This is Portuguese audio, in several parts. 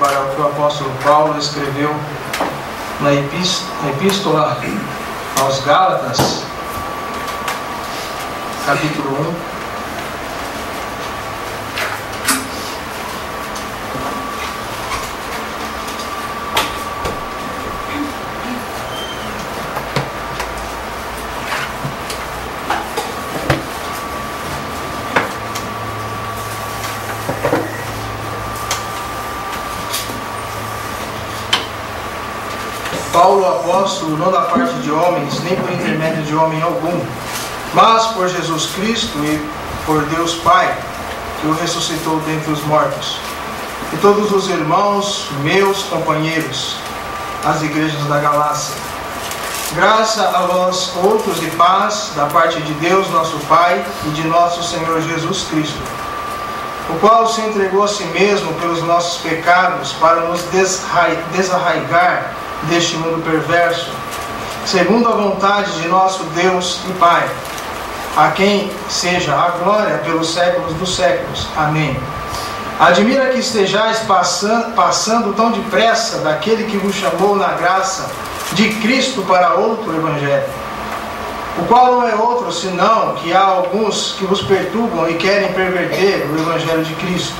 para o que o apóstolo Paulo escreveu na epístola aos Gálatas, capítulo 1. Paulo, apóstolo, não da parte de homens, nem por intermédio de homem algum, mas por Jesus Cristo e por Deus Pai, que o ressuscitou dentre os mortos, e todos os irmãos, meus companheiros, as igrejas da Galácia. Graça a vós outros e paz da parte de Deus, nosso Pai, e de nosso Senhor Jesus Cristo, o qual se entregou a si mesmo pelos nossos pecados para nos desarraigar deste mundo perverso, segundo a vontade de nosso Deus e Pai, a quem seja a glória pelos séculos dos séculos. Amém. Admira que estejais passando tão depressa daquele que vos chamou na graça de Cristo para outro evangelho, o qual não é outro senão que há alguns que vos perturbam e querem perverter o evangelho de Cristo.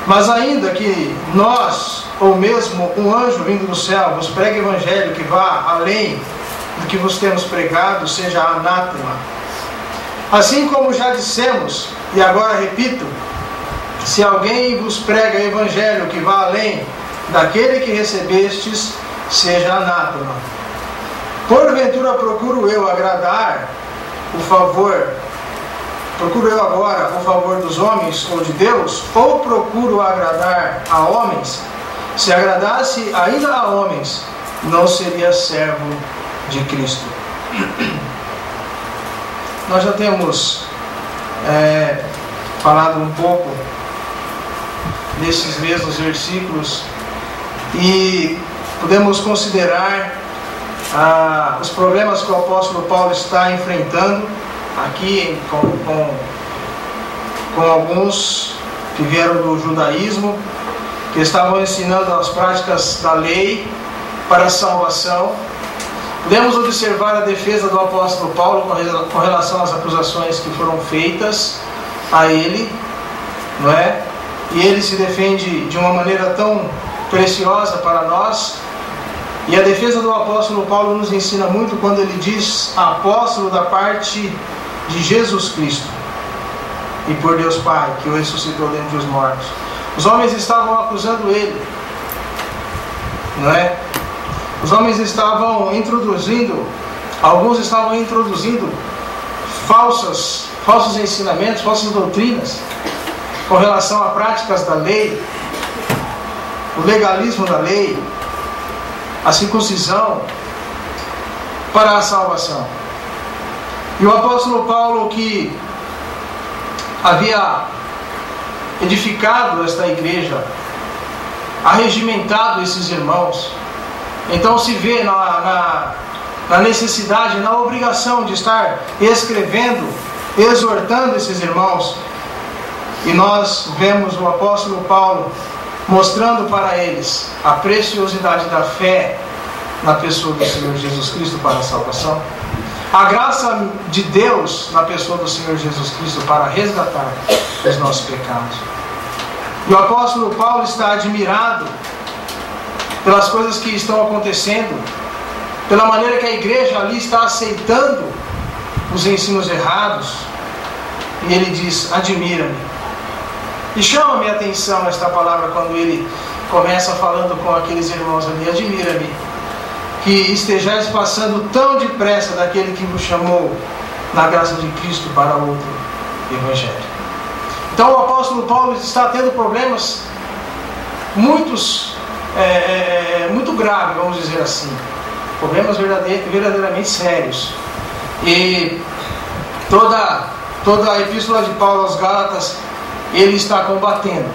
Mas ainda que nós, ou mesmo um anjo vindo do céu, vos pregue evangelho que vá além do que vos temos pregado, seja anátema. Assim como já dissemos, e agora repito, se alguém vos prega evangelho que vá além daquele que recebestes, seja anátema. Porventura procuro eu agradar procuro eu agora o favor dos homens ou de Deus, ou procuro agradar a homens? Se agradasse ainda a homens, não seria servo de Cristo. Nós já temos falado um pouco desses mesmos versículos e podemos considerar os problemas que o apóstolo Paulo está enfrentando aqui com alguns que vieram do judaísmo, que estavam ensinando as práticas da lei para a salvação. Podemos observar a defesa do apóstolo Paulo com relação às acusações que foram feitas a ele, não é? E ele se defende de uma maneira tão preciosa para nós. E a defesa do apóstolo Paulo nos ensina muito quando ele diz apóstolo da parte de Jesus Cristo e por Deus Pai, que o ressuscitou dentre os mortos. Os homens estavam acusando ele, não é? Os homens estavam introduzindo, alguns estavam introduzindo falsos ensinamentos, falsas doutrinas com relação a práticas da lei, o legalismo da lei, a circuncisão para a salvação. E o apóstolo Paulo, que havia edificado esta igreja, arregimentado esses irmãos, então se vê na necessidade, na obrigação de estar escrevendo, exortando esses irmãos. E nós vemos o apóstolo Paulo mostrando para eles a preciosidade da fé na pessoa do Senhor Jesus Cristo para a salvação, a graça de Deus na pessoa do Senhor Jesus Cristo para resgatar os nossos pecados. E o apóstolo Paulo está admirado pelas coisas que estão acontecendo, pela maneira que a igreja ali está aceitando os ensinos errados, e ele diz: admira-me. E chama a minha atenção esta palavra quando ele começa falando com aqueles irmãos ali: admira-me que estejais passando tão depressa daquele que vos chamou na graça de Cristo para outro evangelho. Então o apóstolo Paulo está tendo problemas muito graves, vamos dizer assim, problemas verdadeiramente sérios. E toda a epístola de Paulo aos Gálatas, ele está combatendo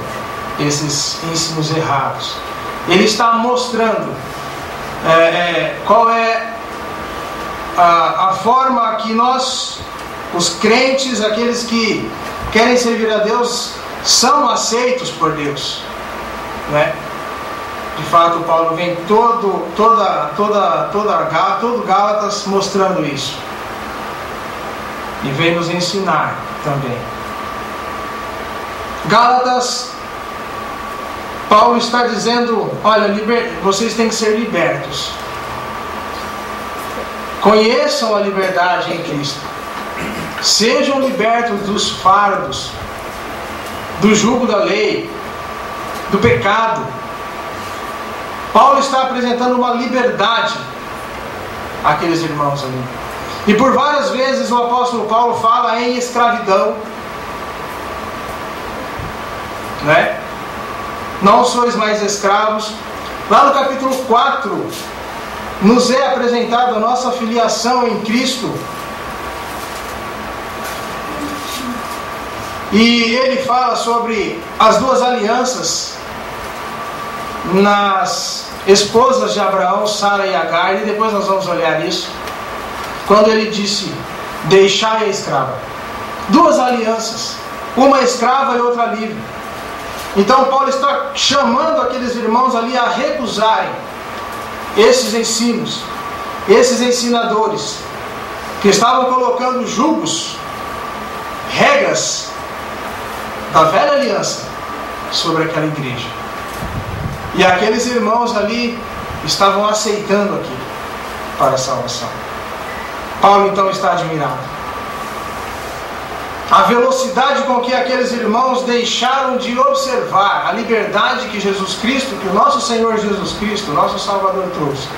esses ensinos errados. Ele está mostrando qual é a forma que nós, os crentes, aqueles que querem servir a Deus, são aceitos por Deus. né? De fato, Paulo vem todo Gálatas mostrando isso. E vem nos ensinar também. Gálatas, Paulo está dizendo, olha, vocês têm que ser libertos. Conheçam a liberdade em Cristo. Sejam libertos dos fardos, do jugo da lei, do pecado. Paulo está apresentando uma liberdade àqueles irmãos ali. E por várias vezes o apóstolo Paulo fala em escravidão, né? Não sois mais escravos. Lá no capítulo 4 nos é apresentada a nossa filiação em Cristo. E ele fala sobre as duas alianças nas esposas de Abraão, Sara e Agar, e depois nós vamos olhar isso. Quando ele disse, deixai a escrava. Duas alianças, uma escrava e outra livre. Então Paulo está chamando aqueles irmãos ali a recusarem esses ensinos, esses ensinadores, que estavam colocando julgos, regras da velha aliança sobre aquela igreja. E aqueles irmãos ali estavam aceitando aquilo para a salvação. Paulo então está admirado. A velocidade com que aqueles irmãos deixaram de observar a liberdade que Jesus Cristo, que o nosso Senhor Jesus Cristo, nosso Salvador, trouxe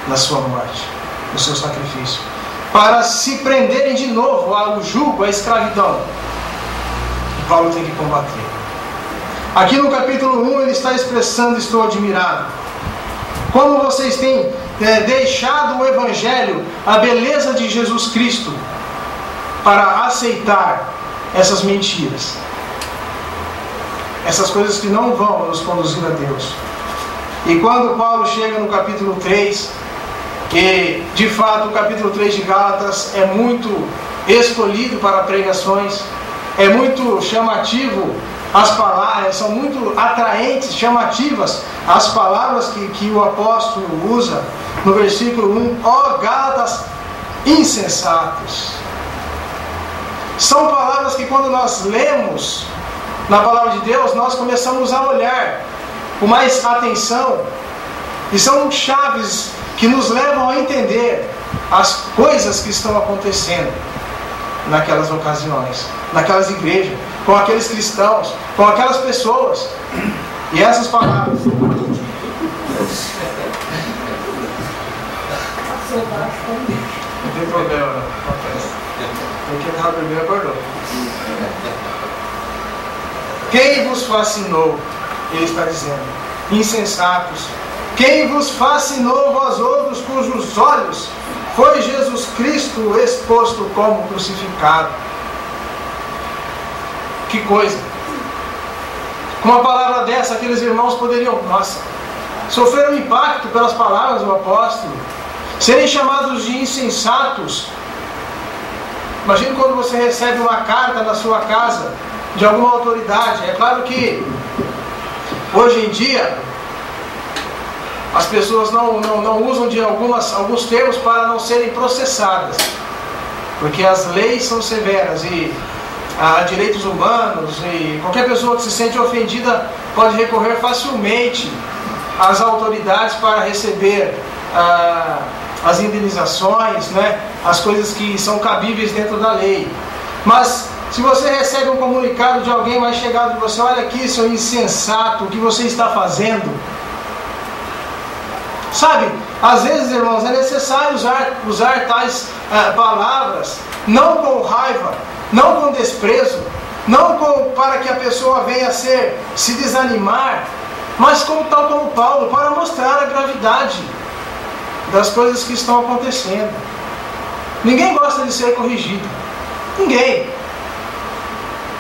na sua morte, no seu sacrifício, para se prenderem de novo ao jugo, à escravidão. E Paulo tem que combater. Aqui no capítulo 1 ele está expressando, estou admirado. Como vocês têm deixado o Evangelho, a beleza de Jesus Cristo, para aceitar essas mentiras, essas coisas que não vão nos conduzir a Deus. E quando Paulo chega no capítulo 3, que de fato o capítulo 3 de Gálatas é muito escolhido para pregações, é muito chamativo, as palavras são muito atraentes, chamativas as palavras que o apóstolo usa no versículo 1, ó Gálatas insensatos. São palavras que quando nós lemos na palavra de Deus, nós começamos a olhar com mais atenção, e são chaves que nos levam a entender as coisas que estão acontecendo naquelas ocasiões, naquelas igrejas, com aqueles cristãos, com aquelas pessoas. E essas palavras Não tem problema, não. Porque estava primeiro acordou. Quem vos fascinou? Ele está dizendo, insensatos. Quem vos fascinou, vós outros, cujos olhos foi Jesus Cristo exposto como crucificado? Que coisa! Com uma palavra dessa, aqueles irmãos poderiam, sofrer um impacto pelas palavras do apóstolo, serem chamados de insensatos. Imagine quando você recebe uma carta na sua casa de alguma autoridade. É claro que hoje em dia as pessoas não usam de alguns termos para não serem processadas, porque as leis são severas e há direitos humanos, e qualquer pessoa que se sente ofendida pode recorrer facilmente às autoridades para receber as indenizações, né, as coisas que são cabíveis dentro da lei. Mas se você recebe um comunicado de alguém mais chegado de você, olha aqui, seu insensato, o que você está fazendo? Sabe, às vezes, irmãos, é necessário usar tais palavras, não com raiva, não com desprezo, não para que a pessoa venha a se desanimar, mas tal como Paulo, para mostrar a gravidade das coisas que estão acontecendo. Ninguém gosta de ser corrigido. Ninguém.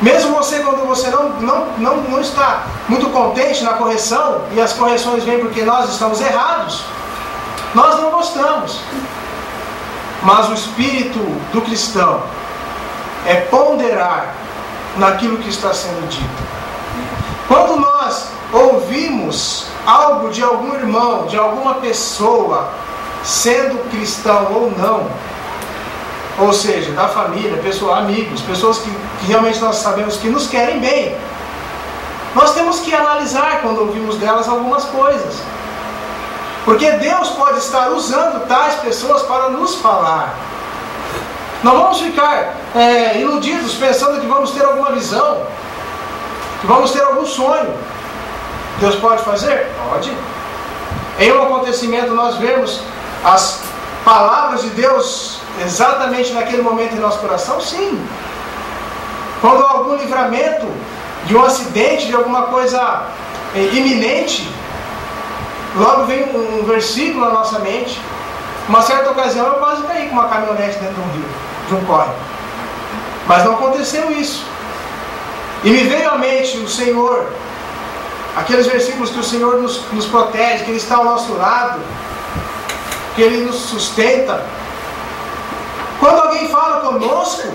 Mesmo você, quando você não está muito contente na correção, e as correções vêm porque nós estamos errados, nós não gostamos. Mas o espírito do cristão é ponderar naquilo que está sendo dito. Quando nós ouvimos algo de algum irmão, de alguma pessoa, sendo cristão ou não, ou seja, da família, pessoa, amigos, pessoas que realmente nós sabemos que nos querem bem, nós temos que analisar quando ouvimos delas algumas coisas, porque Deus pode estar usando tais pessoas para nos falar. Não vamos ficar iludidos pensando que vamos ter alguma visão, que vamos ter algum sonho. Deus pode fazer? Pode. Em um acontecimento nós vemos as palavras de Deus exatamente naquele momento em nosso coração? Sim. Quando há algum livramento de um acidente, de alguma coisa iminente, logo vem um versículo na nossa mente. Uma certa ocasião eu quase caí com uma caminhonete dentro de um rio, de um córrego. Mas não aconteceu isso. E me veio à mente o Senhor, aqueles versículos que o Senhor nos protege, que Ele está ao nosso lado, que Ele nos sustenta. Quando alguém fala conosco,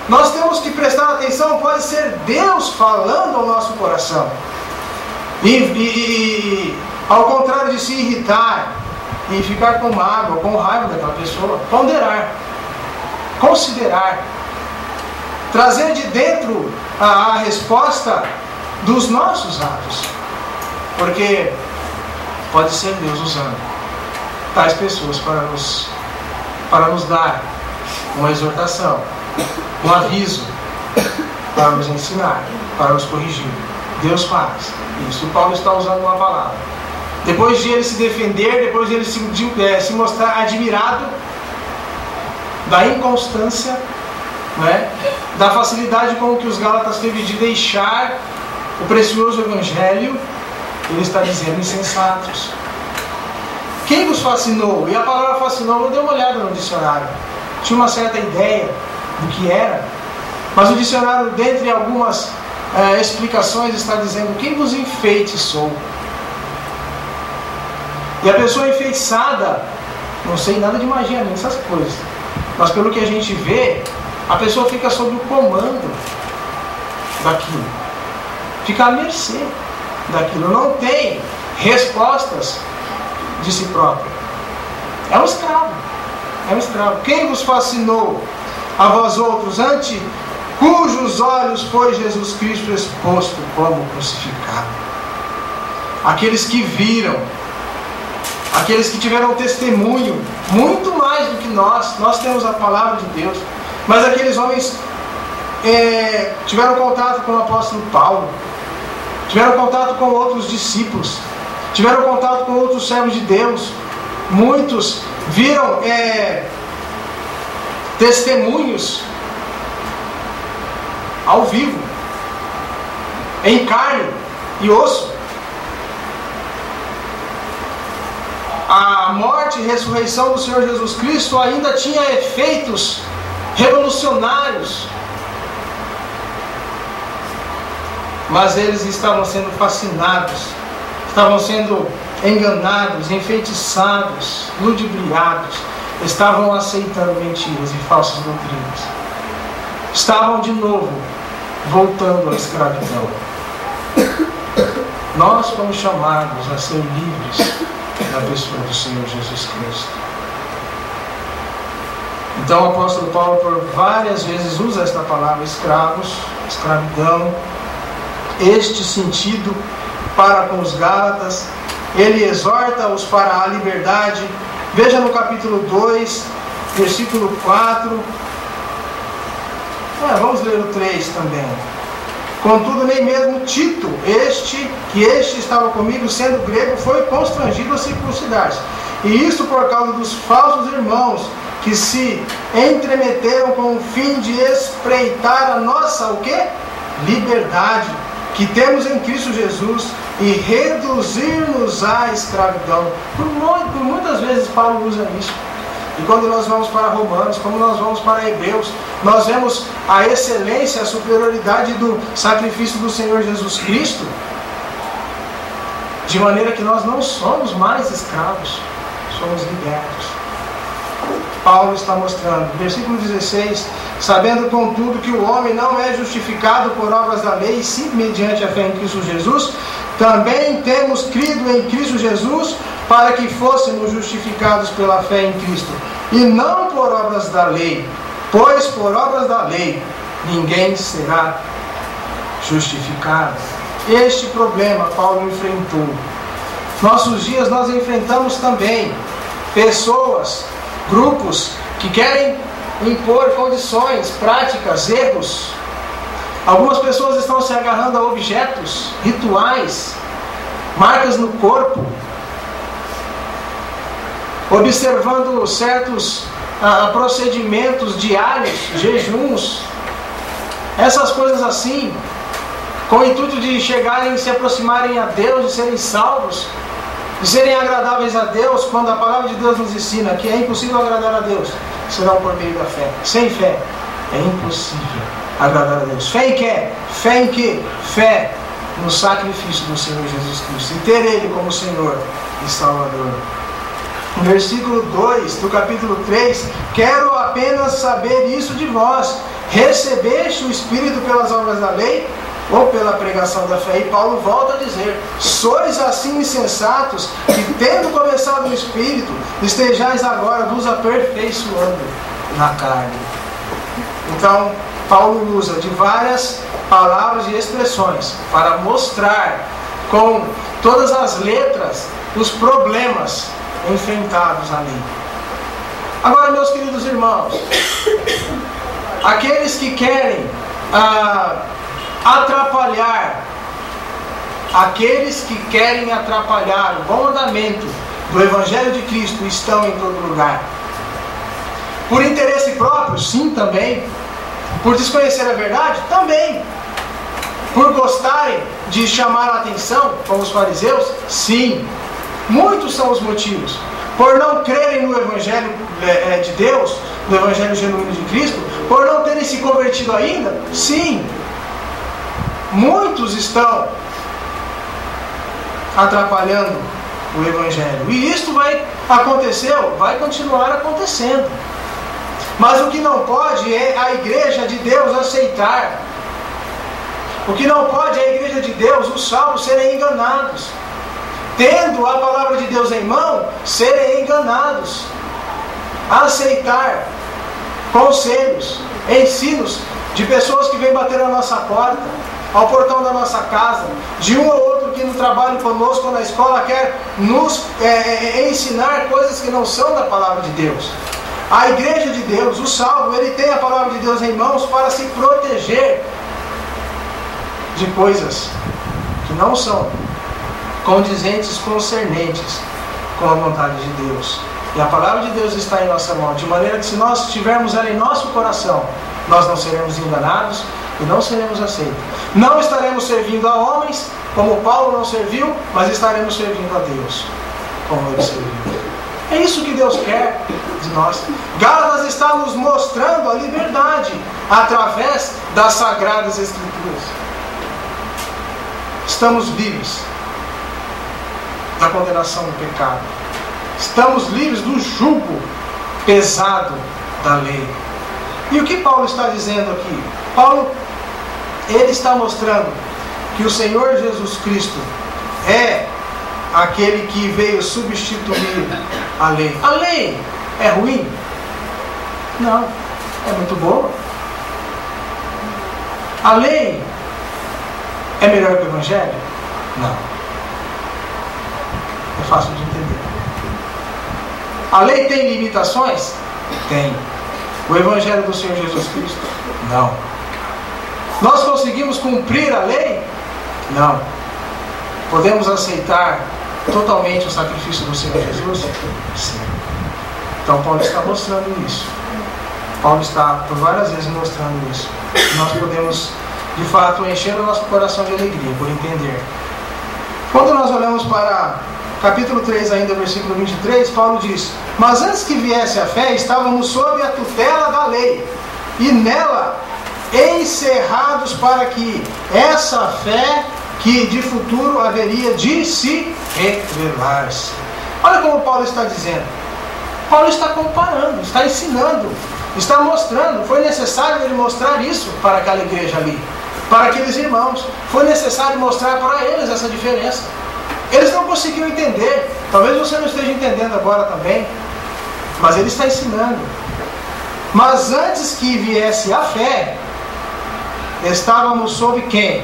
nós temos que prestar atenção, pode ser Deus falando ao nosso coração. E ao contrário de se irritar e ficar com mágoa, com raiva daquela pessoa, ponderar, considerar, trazer de dentro a resposta dos nossos atos, porque pode ser Deus usando tais pessoas para nos dar uma exortação, um aviso, para nos ensinar, para nos corrigir. Deus faz isso. Paulo está usando uma palavra. Depois de ele se defender, depois de ele se mostrar admirado da inconstância, né, da facilidade com que os Gálatas teve de deixar o precioso Evangelho, ele está dizendo: insensatos. Quem vos fascinou? E a palavra fascinou, eu dei uma olhada no dicionário. Tinha uma certa ideia do que era, mas o dicionário, dentre algumas explicações, está dizendo: quem vos enfeitiçou? E a pessoa enfeitiçada, não sei nada de magia nem essas coisas, mas pelo que a gente vê, a pessoa fica sob o comando daquilo, fica à mercê daquilo, não tem respostas de si próprio. É um escravo. É um escravo. Quem vos fascinou a vós outros, ante cujos olhos foi Jesus Cristo exposto como crucificado? Aqueles que viram, aqueles que tiveram testemunho, muito mais do que nós temos a palavra de Deus, mas aqueles homens tiveram contato com o apóstolo Paulo, tiveram contato com outros discípulos, tiveram contato com outros servos de Deus, muitos viram testemunhos ao vivo, em carne e osso. A morte e ressurreição do Senhor Jesus Cristo ainda tinha efeitos revolucionários, mas eles estavam sendo fascinados, estavam sendo enganados, enfeitiçados, ludibriados, estavam aceitando mentiras e falsas doutrinas, estavam de novo voltando à escravidão. Nós fomos chamados a ser livres na pessoa do Senhor Jesus Cristo. Então o apóstolo Paulo por várias vezes usa esta palavra escravos, escravidão, este sentido para com os Gálatas. Ele exorta-os para a liberdade. Veja no capítulo 2, versículo 4. Vamos ler o 3 também. Contudo, nem mesmo Tito, este estava comigo, sendo grego, foi constrangido a circuncidar-se. E isso por causa dos falsos irmãos, que se entremeteram com o fim de espreitar a nossa, o quê? Liberdade, que temos em Cristo Jesus, e reduzir-nos à escravidão. Por muitas vezes Paulo usa isso. E quando nós vamos para Romanos, quando nós vamos para Hebreus, nós vemos a excelência, a superioridade do sacrifício do Senhor Jesus Cristo, de maneira que nós não somos mais escravos, somos libertos. Paulo está mostrando, versículo 16: sabendo contudo que o homem não é justificado por obras da lei, sim mediante a fé em Cristo Jesus, também temos crido em Cristo Jesus para que fôssemos justificados pela fé em Cristo, e não por obras da lei, pois por obras da lei ninguém será justificado. Este problema Paulo enfrentou. Nossos dias nós enfrentamos também pessoas, grupos que querem impor condições, práticas, erros. Algumas pessoas estão se agarrando a objetos, rituais, marcas no corpo, observando certos procedimentos diários, jejuns, essas coisas assim, com o intuito de chegarem, se aproximarem a Deus, de serem salvos, de serem agradáveis a Deus, quando a palavra de Deus nos ensina que é impossível agradar a Deus, senão por meio da fé. Sem fé é impossível agradar a Deus. Fé em quê? Fé em quê? Fé no sacrifício do Senhor Jesus Cristo, e ter Ele como Senhor e Salvador. No versículo 2 do capítulo 3, quero apenas saber isso de vós: recebeste o Espírito pelas obras da lei ou pela pregação da fé? E Paulo volta a dizer: sois assim insensatos, que tendo começado no Espírito, estejais agora vos aperfeiçoando na carne. Então, Paulo usa de várias palavras e expressões para mostrar com todas as letras os problemas enfrentados ali. Agora, meus queridos irmãos, aqueles que querem atrapalhar o bom andamento do Evangelho de Cristo estão em todo lugar. Por interesse próprio? Sim, também. Por desconhecer a verdade? Também. Por gostarem de chamar a atenção, como os fariseus? Sim. Muitos são os motivos. Por não crerem no Evangelho de Deus, no Evangelho genuíno de Cristo, por não terem se convertido ainda? Sim. Muitos estão atrapalhando o Evangelho. E isto vai acontecer, vai continuar acontecendo. Mas o que não pode é a Igreja de Deus aceitar. O que não pode é a Igreja de Deus, os salvos, serem enganados. Tendo a palavra de Deus em mão, serem enganados. Aceitar conselhos, ensinos de pessoas que vêm bater na nossa porta, ao portão da nossa casa, de um ou outro que no trabalho conosco ou na escola quer nos ensinar coisas que não são da palavra de Deus. A Igreja de Deus, o salvo, ele tem a palavra de Deus em mãos para se proteger de coisas que não são condizentes, concernentes com a vontade de Deus. E a palavra de Deus está em nossa mão, de maneira que se nós tivermos ela em nosso coração, nós não seremos enganados e não seremos aceitos. Não estaremos servindo a homens, como Paulo não serviu, mas estaremos servindo a Deus, como ele serviu. É isso que Deus quer de nós. Gálatas está nos mostrando a liberdade através das Sagradas Escrituras. Estamos livres da condenação do pecado. Estamos livres do jugo pesado da lei. E o que Paulo está dizendo aqui? Paulo, ele está mostrando que o Senhor Jesus Cristo é aquele que veio substituir a lei. A lei é ruim? Não, é muito boa. A lei é melhor que o Evangelho? Não. É fácil de entender. A lei tem limitações? Tem. O Evangelho do Senhor Jesus Cristo? Não. Nós conseguimos cumprir a lei? Não. Podemos aceitar totalmente o sacrifício do Senhor Jesus? Sim. Então Paulo está mostrando isso. Paulo está por várias vezes mostrando isso. Nós podemos, de fato, encher o nosso coração de alegria por entender. Quando nós olhamos para capítulo 3, ainda versículo 23, Paulo diz: mas antes que viesse a fé, estávamos sob a tutela da lei, e nela encerrados para que essa fé que de futuro haveria de se revelar-se. Olha como Paulo está dizendo. Paulo está comparando, está ensinando, está mostrando. Foi necessário ele mostrar isso para aquela igreja ali, para aqueles irmãos. Foi necessário mostrar para eles essa diferença. Eles não conseguiam entender. Talvez você não esteja entendendo agora também, mas ele está ensinando. Mas antes que viesse a fé, estávamos sob quem?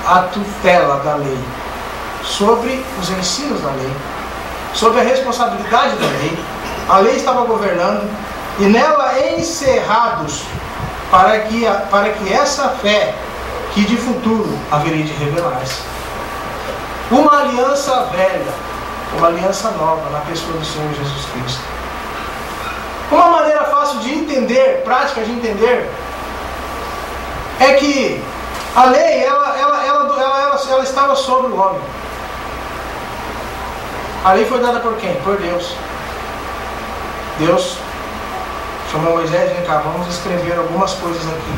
A tutela da lei, sobre os ensinos da lei, sobre a responsabilidade da lei. A lei estava governando e nela encerrados para que essa fé que de futuro haveria de revelar-se. Uma aliança velha, uma aliança nova na pessoa do Senhor Jesus Cristo. Uma maneira fácil de entender, prática de entender, é que a lei ela estava sobre o homem. A lei foi dada por quem? Por Deus. Deus chamou Moisés, vem cá, vamos escrever algumas coisas aqui.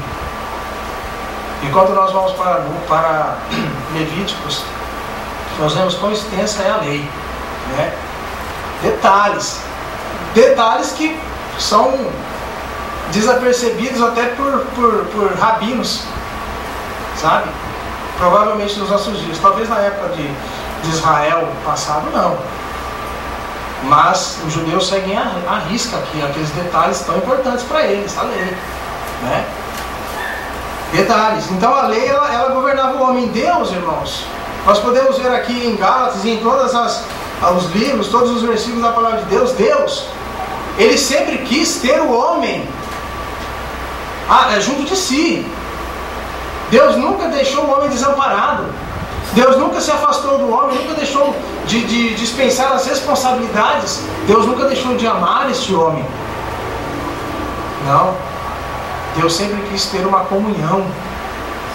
E quando nós vamos para Levíticos, nós vemos quão extensa é a lei, né? Detalhes que são desapercebidos até por rabinos, sabe? Provavelmente nos nossos dias, talvez na época de Israel passado não, mas os judeus seguem a risca aqui, aqueles detalhes tão importantes para eles, a lei, né? Detalhes. Então a lei ela governava o homem. Deus, irmãos, nós podemos ver aqui em Gálatas e em todos os livros, todos os versículos da palavra de Deus, Deus, Ele sempre quis ter o homem junto de si. Deus nunca deixou o homem desamparado. Deus nunca se afastou do homem, nunca deixou de dispensar as responsabilidades. Deus nunca deixou de amar este homem. Não. Deus sempre quis ter uma comunhão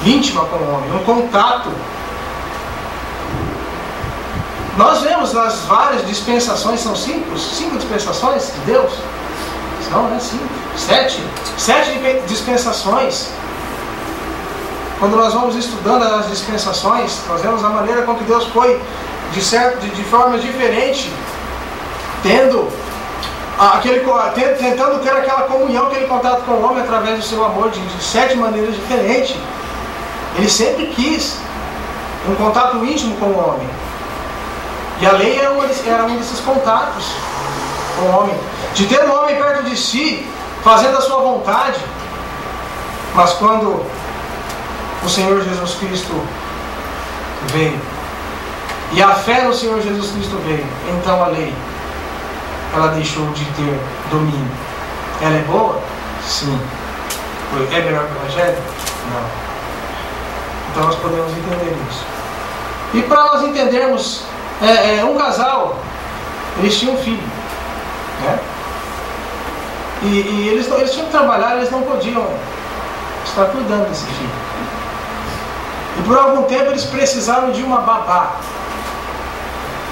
íntima com o homem, um contato. Nós vemos nas várias dispensações, são cinco dispensações de Deus? São, né? 7 dispensações. Quando nós vamos estudando as dispensações, nós vemos a maneira com que Deus foi, de forma diferente, tentando ter aquela comunhão, aquele contato com o homem através do seu amor, de 7 maneiras diferentes. Ele sempre quis um contato íntimo com o homem. E a lei era um desses contatos com o homem. De ter o homem perto de si, fazendo a sua vontade. Mas quando o Senhor Jesus Cristo veio, e a fé no Senhor Jesus Cristo veio, então a lei, ela deixou de ter domínio. Ela é boa? Sim. É melhor que o Evangelho? Não. Então nós podemos entender isso. E para nós entendermos, um casal, eles tinham um filho, né? E eles tinham que trabalhar, eles não podiam estar cuidando desse filho. E por algum tempo eles precisaram de uma babá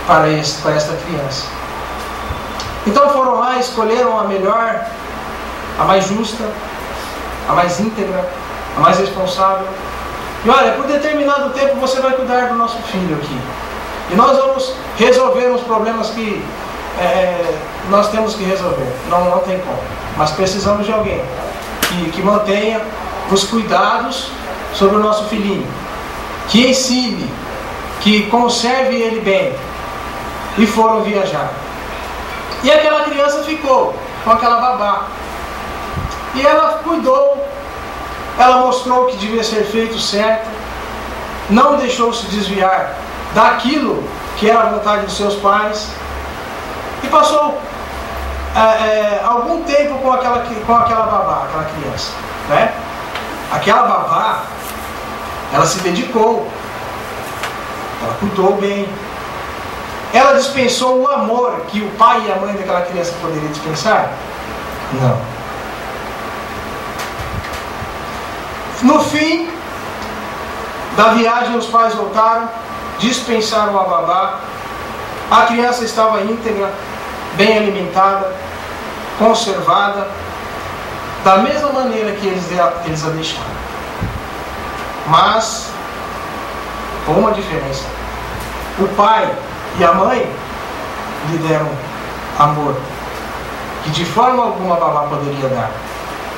para esta criança. Então foram lá, escolheram a melhor, a mais justa, a mais íntegra, a mais responsável. E olha, por determinado tempo você vai cuidar do nosso filho aqui. E nós vamos resolver os problemas que nós temos que resolver. Não tem como. Mas precisamos de alguém que mantenha os cuidados sobre o nosso filhinho, que ensine, que conserve ele bem. E foram viajar. E aquela criança ficou com aquela babá. E ela cuidou, ela mostrou o que devia ser feito certo, não deixou se desviar daquilo que era a vontade dos seus pais. E passou algum tempo com aquela babá, aquela criança, né? Aquela babá, ela se dedicou, ela cuidou bem, ela dispensou o amor que o pai e a mãe daquela criança poderiam dispensar? Não. No fim da viagem, os pais voltaram, dispensaram a babá, a criança estava íntegra, bem alimentada, conservada, da mesma maneira que eles a deixaram. Mas, com uma diferença: o pai e a mãe lhe deram amor, que de forma alguma a babá poderia dar.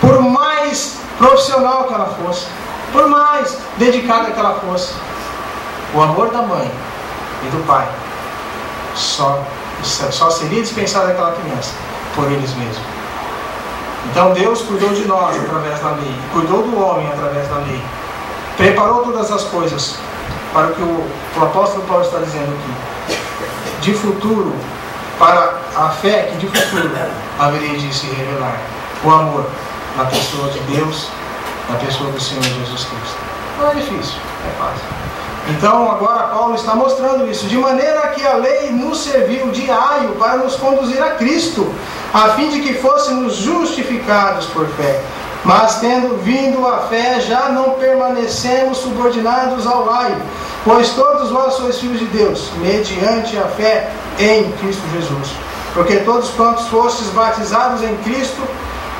Por mais profissional que ela fosse, por mais dedicada que ela fosse. O amor da mãe e do pai só seria dispensado àquela criança por eles mesmos. Então Deus cuidou de nós através da lei, cuidou do homem através da lei, preparou todas as coisas para o que o apóstolo Paulo está dizendo aqui, de futuro, para a fé que de futuro haveria de se revelar o amor na pessoa de Deus, na pessoa do Senhor Jesus Cristo. Não é difícil, é fácil. Então agora Paulo está mostrando isso, de maneira que a lei nos serviu de aio para nos conduzir a Cristo, a fim de que fôssemos justificados por fé. Mas tendo vindo a fé, já não permanecemos subordinados ao aio, pois todos vós sois filhos de Deus, mediante a fé em Cristo Jesus. Porque todos quantos fostes batizados em Cristo,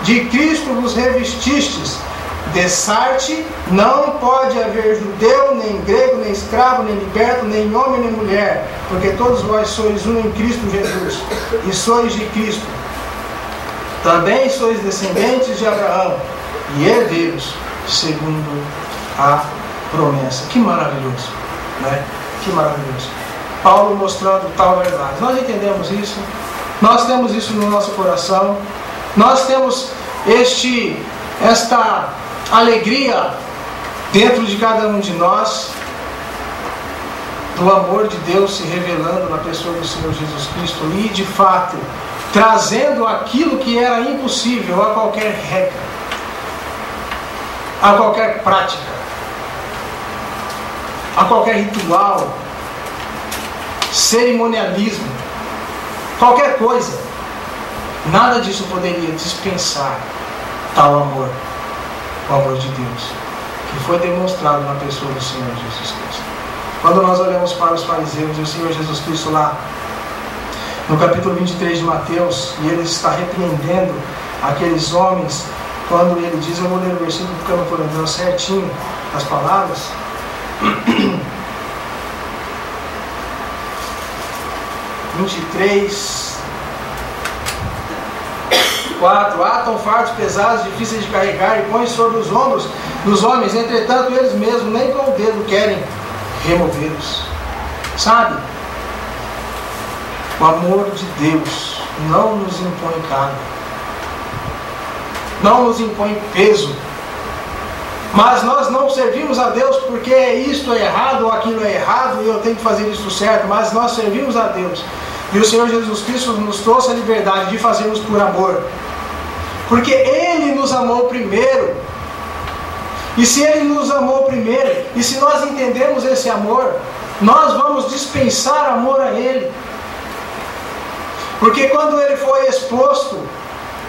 de Cristo vos revestistes. Dessarte não pode haver judeu, nem grego, nem escravo, nem liberto, nem homem, nem mulher, porque todos vós sois um em Cristo Jesus, e sois de Cristo. Também sois descendentes de Abraão, e herdeiros segundo a promessa. Que maravilhoso, né? Que maravilhoso. Paulo mostrando tal verdade. Nós entendemos isso, nós temos isso no nosso coração, nós temos esta alegria dentro de cada um de nós, do amor de Deus se revelando na pessoa do Senhor Jesus Cristo e de fato trazendo aquilo que era impossível a qualquer regra, a qualquer prática, a qualquer ritual, cerimonialismo, qualquer coisa. Nada disso poderia dispensar tal amor, o amor de Deus, que foi demonstrado na pessoa do Senhor Jesus Cristo. Quando nós olhamos para os fariseus e o Senhor Jesus Cristo lá no capítulo 23 de Mateus, e ele está repreendendo aqueles homens, quando ele diz, eu vou ler o versículo porque eu não estou lembrando certinho as palavras, 23, 4, atam fardos pesados, difíceis de carregar, e põem sobre os ombros dos homens, entretanto eles mesmos nem com o dedo querem removê-los. Sabe? O amor de Deus não nos impõe carga, não nos impõe peso, mas nós não servimos a Deus porque isto é errado ou aquilo é errado e eu tenho que fazer isso certo, mas nós servimos a Deus. E o Senhor Jesus Cristo nos trouxe a liberdade de fazermos por amor, porque Ele nos amou primeiro. E se Ele nos amou primeiro, e se nós entendemos esse amor, nós vamos dispensar amor a Ele. Porque quando Ele foi exposto,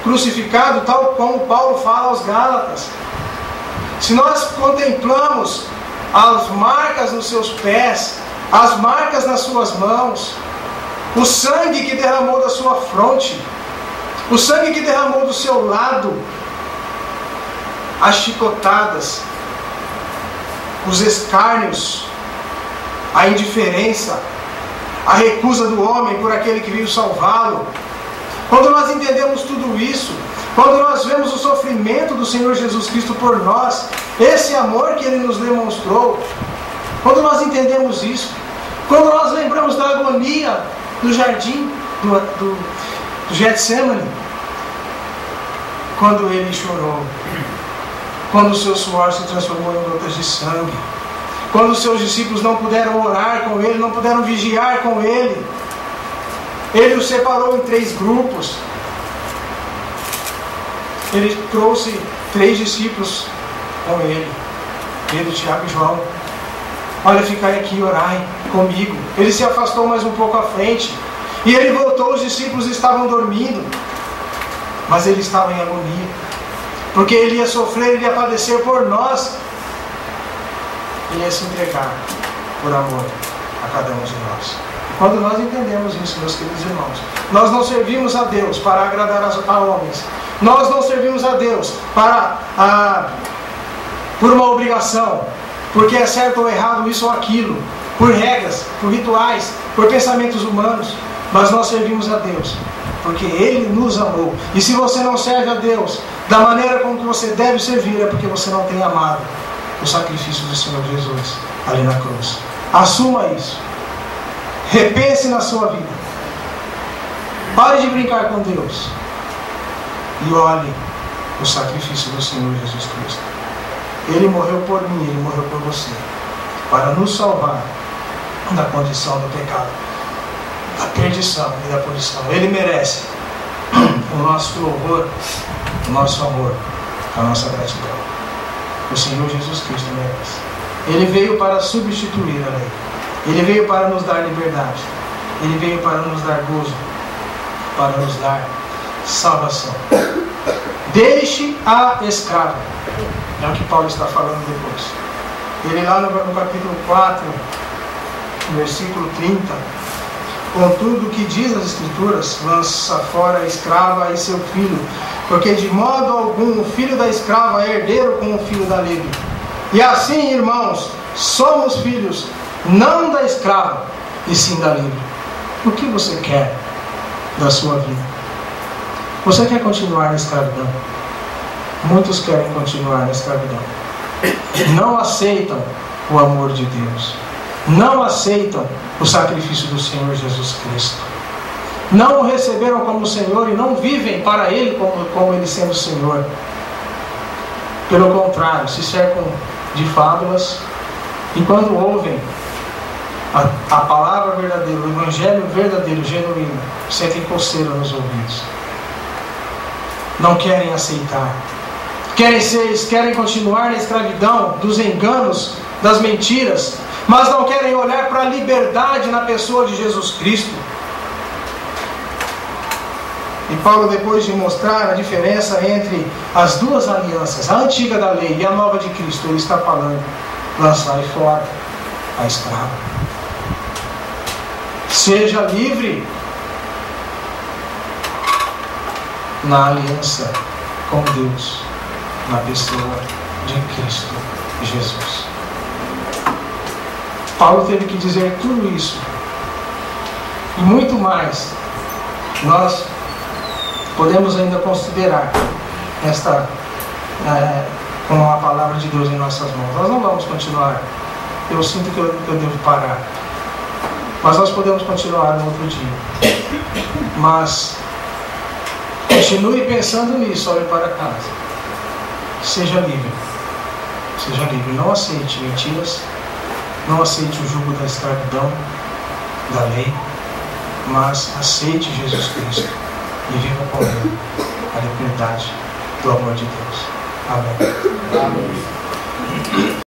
crucificado, tal como Paulo fala aos Gálatas, se nós contemplamos as marcas nos seus pés, as marcas nas suas mãos, o sangue que derramou da sua fronte, o sangue que derramou do seu lado, as chicotadas, os escárnios, a indiferença, a recusa do homem por aquele que veio salvá-lo. Quando nós entendemos tudo isso, quando nós vemos o sofrimento do Senhor Jesus Cristo por nós, esse amor que Ele nos demonstrou, quando nós entendemos isso, quando nós lembramos da agonia do jardim do Getsemane, quando Ele chorou, quando o seu suor se transformou em gotas de sangue, quando os seus discípulos não puderam orar com Ele, não puderam vigiar com Ele, Ele os separou em 3 grupos. Ele trouxe 3 discípulos com Ele, Pedro, Tiago e João. Olha, ficai aqui e orai comigo. Ele se afastou mais um pouco à frente, e Ele voltou, os discípulos estavam dormindo, mas Ele estava em agonia, porque Ele ia sofrer, Ele ia padecer por nós, Ele ia se entregar por amor a cada um de nós. Quando nós entendemos isso, meus queridos irmãos, nós não servimos a Deus para agradar a homens, nós não servimos a Deus por uma obrigação, porque é certo ou errado isso ou aquilo, por regras, por rituais, por pensamentos humanos, mas nós servimos a Deus porque Ele nos amou. E se você não serve a Deus da maneira como que você deve servir, é porque você não tem amado o sacrifício do Senhor Jesus ali na cruz. Assuma isso. Repense na sua vida. Pare de brincar com Deus e olhe o sacrifício do Senhor Jesus Cristo. Ele morreu por mim, Ele morreu por você, para nos salvar da condição do pecado, da perdição e da punição. Ele merece o nosso louvor, o nosso amor, a nossa gratidão. O Senhor Jesus Cristo merece. Ele veio para substituir a lei. Ele veio para nos dar liberdade. Ele veio para nos dar gozo, para nos dar salvação. Deixe a escrava. É o que Paulo está falando depois. Ele lá no capítulo 4, no versículo 30, contudo o que diz as Escrituras, lança fora a escrava e seu filho, porque de modo algum o filho da escrava é herdeiro com o filho da livre. E assim, irmãos, somos filhos, não da escrava, e sim da livre. O que você quer da sua vida? Você quer continuar na escravidão? Muitos querem continuar na escravidão. Não aceitam o amor de Deus. Não aceitam o sacrifício do Senhor Jesus Cristo. Não o receberam como Senhor e não vivem para Ele como Ele sendo Senhor. Pelo contrário, se cercam de fábulas e quando ouvem a palavra verdadeira, o Evangelho verdadeiro, genuíno, sentem coceira nos ouvidos. Não querem aceitar. Querem continuar na escravidão dos enganos, das mentiras, mas não querem olhar para a liberdade na pessoa de Jesus Cristo. E Paulo, depois de mostrar a diferença entre as duas alianças, a antiga da lei e a nova de Cristo, ele está falando: lançai fora a escrava. Seja livre na aliança com Deus, na pessoa de Cristo Jesus. Paulo teve que dizer tudo isso e muito mais. Nós podemos ainda considerar com a palavra de Deus em nossas mãos. Nós não vamos continuar. Eu sinto que eu devo parar. Mas nós podemos continuar no outro dia. Mas continue pensando nisso, olhe para casa. Seja livre. Seja livre. Não aceite mentiras. Não aceite o jugo da escravidão, da lei. Mas aceite Jesus Cristo e viva com Ele a liberdade do amor de Deus. Amém. Amém.